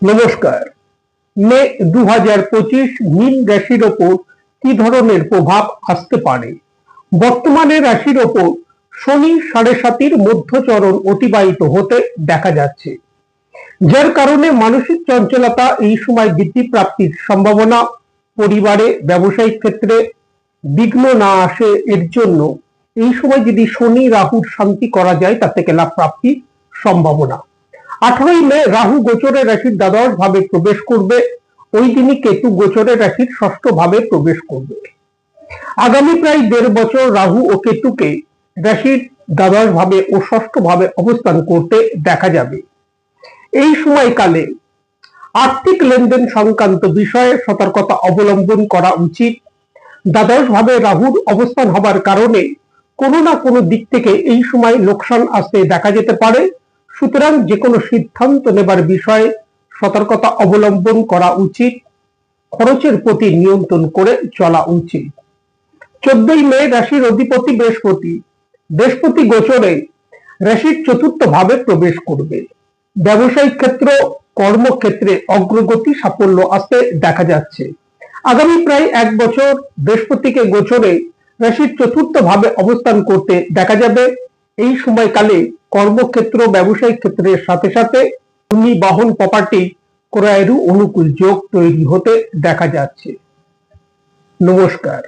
নমস্কার। মে 2025 মীন রাশির ওপর কি ধরনের প্রভাব আসতে পারে? বর্তমানে রাশির ওপর শনি 7.5 মধ্যচরণ অতিবাহিত হতে দেখা যাচ্ছে, যার কারণে মানসিক চঞ্চলতা এই সময় বৃদ্ধি প্রাপ্তির সম্ভাবনা, পরিবারে ব্যবসায়িক ক্ষেত্রে বিঘ্ন না আসে এর জন্য এই সময় যদি শনি রাহুর শান্তি করা যায় তা থেকে লাভ প্রাপ্তির সম্ভাবনা। 18 মে রাহু গোচরের রাশির দ্বাদশ ভাবে প্রবেশ করবে, ওই দিনই কেতু গোচরের রাশির ষষ্ঠ ভাবে প্রবেশ করবে। আগামী প্রায় 1.5 বছর রাহু ও কেতুকে রাশির দ্বাদশ ভাবে ও ষষ্ঠ ভাবে অবস্থান করতে দেখা যাবে। এই সময়কালে আর্থিক লেনদেন সংক্রান্ত বিষয়ে সতর্কতা অবলম্বন করা উচিত। দ্বাদশ ভাবে রাহুর অবস্থান হবার কারণে কোনো না কোনো দিক থেকে এই সময় লোকসান আসতে দেখা যেতে পারে, সুতরাং যে কোনো সিদ্ধান্ত নেবার বিষয়ে সতর্কতা অবলম্বন করা উচিত। খরচের প্রতি নিয়ন্ত্রণ করে চলা উচিত। 14 মে রাশির অধিপতি বৃহস্পতি গোচরে রাশির চতুর্থ ভাবে প্রবেশ করবে। ব্যবসায়িক ক্ষেত্র, কর্মক্ষেত্রে অগ্রগতি সাফল্য আসতে দেখা যাচ্ছে। আগামী প্রায় 1 বছর বৃহস্পতিকে গোচরে রাশির চতুর্থ ভাবে অবস্থান করতে দেখা যাবে। এই সময়কালে কর্মক্ষেত্র, ব্যবসায়িক ক্ষেত্রের সাথে সাথে ভূমি, বাহন, প্রপার্টি ক্রয়েরও অনুকূল যোগ তৈরি হতে দেখা যাচ্ছে। নমস্কার।